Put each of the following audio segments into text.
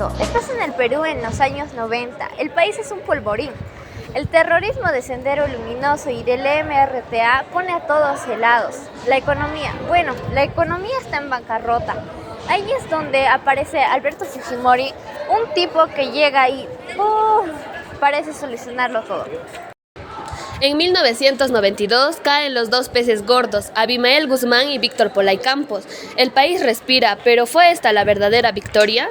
mundo. Estás en el Perú en los años 90. El país es un polvorín. El terrorismo de Sendero Luminoso y del MRTA pone a todos helados. La economía está en bancarrota. Ahí es donde aparece Alberto Fujimori, un tipo que llega y parece solucionarlo todo. En 1992 caen los dos peces gordos, Abimael Guzmán y Víctor Polay Campos. El país respira, pero ¿fue esta la verdadera victoria?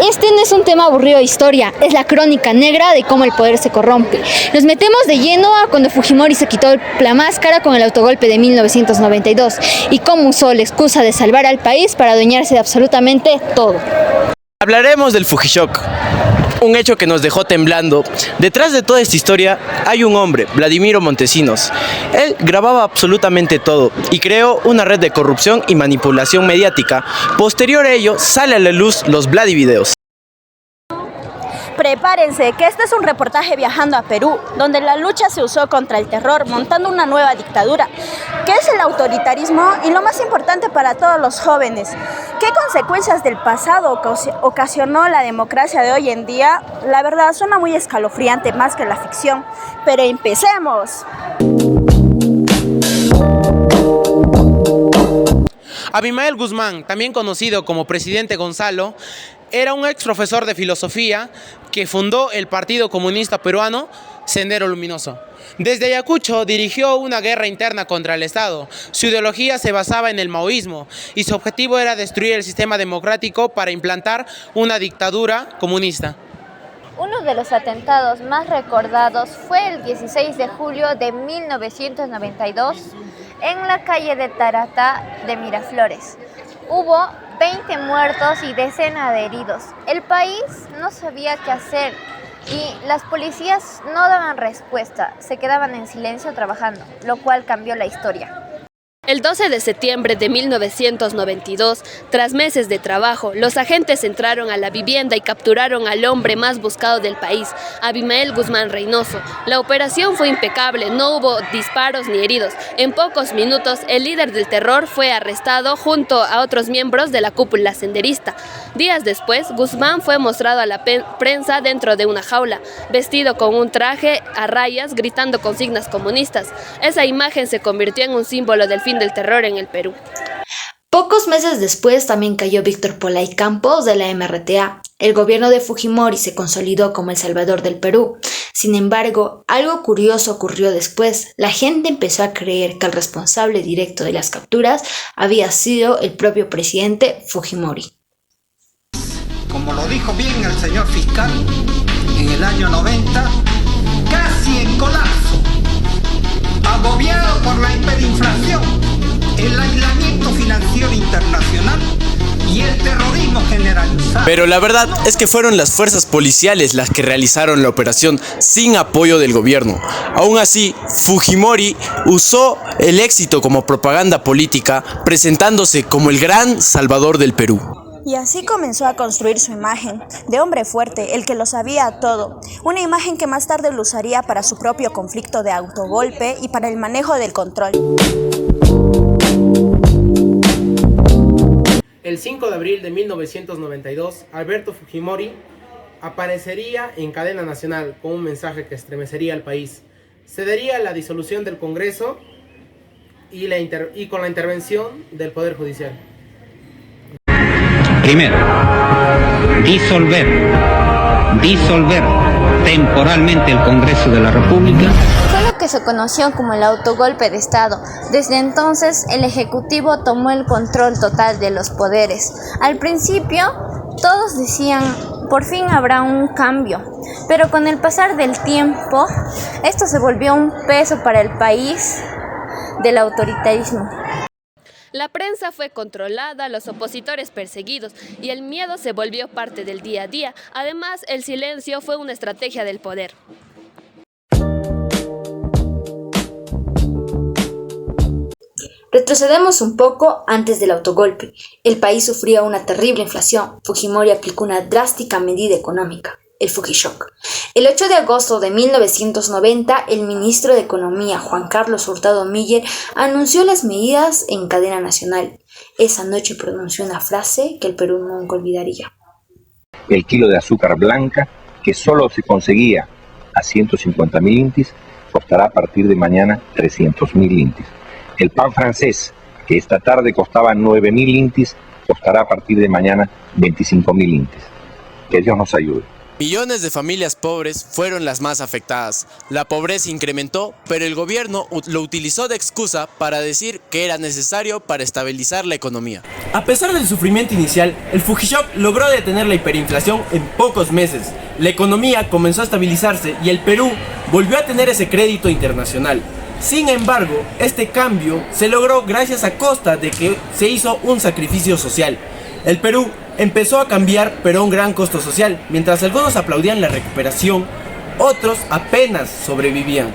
Este no es un tema aburrido de historia, es la crónica negra de cómo el poder se corrompe. Nos metemos de lleno a cuando Fujimori se quitó la máscara con el autogolpe de 1992 y cómo usó la excusa de salvar al país para adueñarse de absolutamente todo. Hablaremos del Fujishock, un hecho que nos dejó temblando. Detrás de toda esta historia hay un hombre, Vladimiro Montesinos. Él grababa absolutamente todo y creó una red de corrupción y manipulación mediática. Posterior a ello, sale a la luz los Vladivideos. Prepárense, que este es un reportaje viajando a Perú, donde la lucha se usó contra el terror, montando una nueva dictadura. ¿Qué es el autoritarismo? Y lo más importante para todos los jóvenes, ¿qué consecuencias del pasado ocasionó la democracia de hoy en día? La verdad suena muy escalofriante, más que la ficción, pero empecemos. Abimael Guzmán, también conocido como Presidente Gonzalo, era un ex profesor de filosofía que fundó el Partido Comunista Peruano, Sendero Luminoso. Desde Ayacucho dirigió una guerra interna contra el Estado. Su ideología se basaba en el maoísmo y su objetivo era destruir el sistema democrático para implantar una dictadura comunista. Uno de los atentados más recordados fue el 16 de julio de 1992 en la calle de Tarata de Miraflores. Hubo 20 muertos y decenas de heridos. El país no sabía qué hacer y las policías no daban respuesta, se quedaban en silencio trabajando, lo cual cambió la historia. El 12 de septiembre de 1992, tras meses de trabajo, los agentes entraron a la vivienda y capturaron al hombre más buscado del país, Abimael Guzmán Reynoso. La operación fue impecable, no hubo disparos ni heridos. En pocos minutos, el líder del terror fue arrestado junto a otros miembros de la cúpula senderista. Días después, Guzmán fue mostrado a la prensa dentro de una jaula, vestido con un traje a rayas, gritando consignas comunistas. Esa imagen se convirtió en un símbolo del fin del terror en el Perú. Pocos meses después también cayó Víctor Polay Campos de la MRTA. El gobierno de Fujimori se consolidó como el salvador del Perú. Sin embargo, algo curioso ocurrió después. La gente empezó a creer que el responsable directo de las capturas había sido el propio presidente Fujimori. Como lo dijo bien el señor fiscal, en el año 90, casi en colapso, agobiado por la hiperinflación, el aislamiento financiero internacional y el terrorismo generalizado. Pero la verdad es que fueron las fuerzas policiales las que realizaron la operación sin apoyo del gobierno. Aún así, Fujimori usó el éxito como propaganda política, presentándose como el gran salvador del Perú. Y así comenzó a construir su imagen de hombre fuerte, el que lo sabía todo. Una imagen que más tarde lo usaría para su propio conflicto de autogolpe y para el manejo del control. El 5 de abril de 1992, Alberto Fujimori aparecería en cadena nacional con un mensaje que estremecería al país. Cedería la disolución del Congreso y con la intervención del Poder Judicial. Primero, disolver temporalmente el Congreso de la República. Fue lo que se conoció como el autogolpe de Estado. Desde entonces, el Ejecutivo tomó el control total de los poderes. Al principio, todos decían, por fin habrá un cambio. Pero con el pasar del tiempo, esto se volvió un peso para el país del autoritarismo. La prensa fue controlada, los opositores perseguidos y el miedo se volvió parte del día a día. Además, el silencio fue una estrategia del poder. Retrocedemos un poco antes del autogolpe. El país sufría una terrible inflación. Fujimori aplicó una drástica medida económica, el Fujishock. El 8 de agosto de 1990, el ministro de Economía, Juan Carlos Hurtado Miller, anunció las medidas en cadena nacional. Esa noche pronunció una frase que el Perú nunca olvidaría. El kilo de azúcar blanca, que solo se conseguía a 150.000 intis, costará a partir de mañana 300.000 intis. El pan francés, que esta tarde costaba 9.000 intis, costará a partir de mañana 25.000 intis. Que Dios nos ayude. Millones de familias pobres fueron las más afectadas. La pobreza incrementó, pero el gobierno lo utilizó de excusa para decir que era necesario para estabilizar la economía. A pesar del sufrimiento inicial, el Fujishok logró detener la hiperinflación en pocos meses. La economía comenzó a estabilizarse y el Perú volvió a tener ese crédito internacional. Sin embargo, este cambio se logró gracias a costa de que se hizo un sacrificio social. El Perú empezó a cambiar, pero a un gran costo social. Mientras algunos aplaudían la recuperación, otros apenas sobrevivían.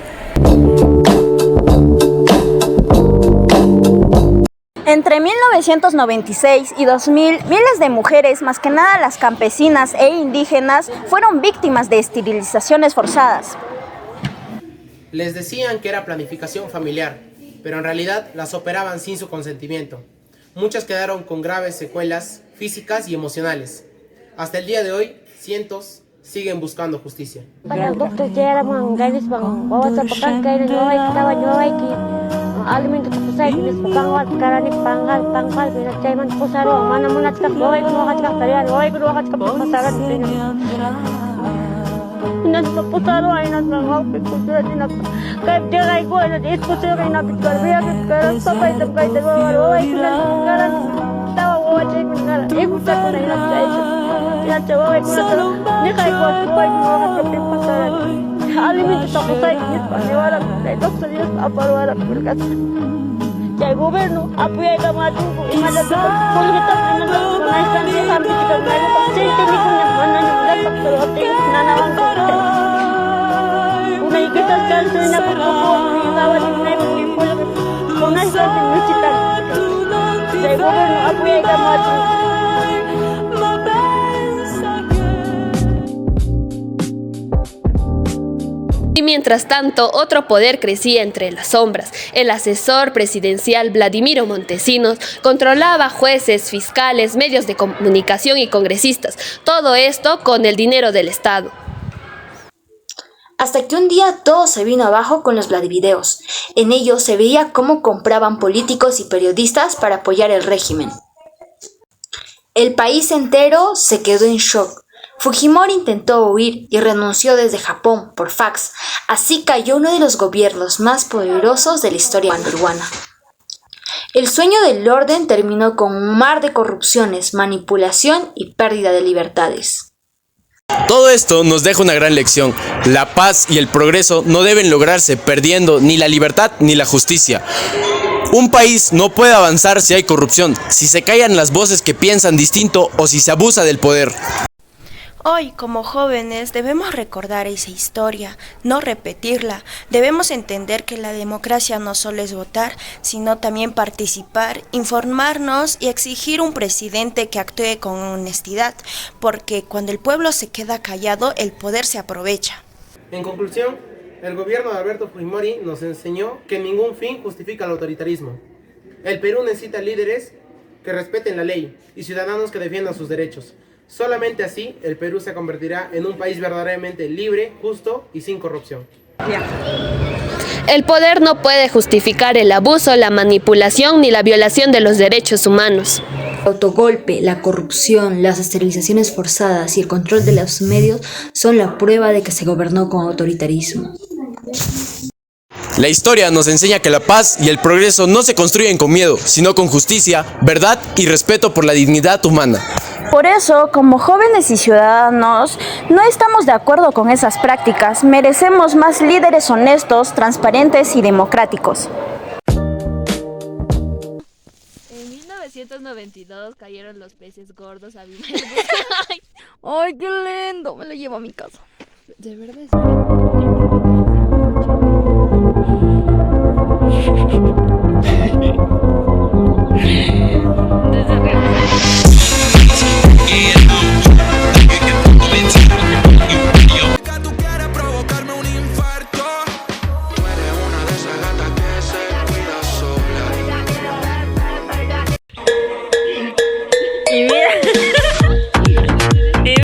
Entre 1996 y 2000, miles de mujeres, más que nada las campesinas e indígenas, fueron víctimas de esterilizaciones forzadas. Les decían que era planificación familiar, pero en realidad las operaban sin su consentimiento. Muchas quedaron con graves secuelas físicas y emocionales. Hasta el día de hoy, cientos siguen buscando justicia. El gobierno apoya a Maduro y Y mientras tanto, otro poder crecía entre las sombras. El asesor presidencial Vladimiro Montesinos controlaba jueces, fiscales, medios de comunicación y congresistas. Todo esto con el dinero del Estado. Hasta que un día todo se vino abajo con los Vladivideos. En ellos se veía cómo compraban políticos y periodistas para apoyar el régimen. El país entero se quedó en shock. Fujimori intentó huir y renunció desde Japón por fax. Así cayó uno de los gobiernos más poderosos de la historia peruana. El sueño del orden terminó con un mar de corrupciones, manipulación y pérdida de libertades. Todo esto nos deja una gran lección. La paz y el progreso no deben lograrse perdiendo ni la libertad ni la justicia. Un país no puede avanzar si hay corrupción, si se callan las voces que piensan distinto o si se abusa del poder. Hoy, como jóvenes, debemos recordar esa historia, no repetirla. Debemos entender que la democracia no solo es votar, sino también participar, informarnos y exigir un presidente que actúe con honestidad, porque cuando el pueblo se queda callado, el poder se aprovecha. En conclusión, el gobierno de Alberto Fujimori nos enseñó que ningún fin justifica el autoritarismo. El Perú necesita líderes que respeten la ley y ciudadanos que defiendan sus derechos. Solamente así el Perú se convertirá en un país verdaderamente libre, justo y sin corrupción. El poder no puede justificar el abuso, la manipulación ni la violación de los derechos humanos. El autogolpe, la corrupción, las esterilizaciones forzadas y el control de los medios son la prueba de que se gobernó con autoritarismo. La historia nos enseña que la paz y el progreso no se construyen con miedo, sino con justicia, verdad y respeto por la dignidad humana. Por eso, como jóvenes y ciudadanos, no estamos de acuerdo con esas prácticas. Merecemos más líderes honestos, transparentes y democráticos. En 1992 cayeron los peces gordos a Abimael. ¡Ay, qué lindo! Me lo llevo a mi casa. De verdad.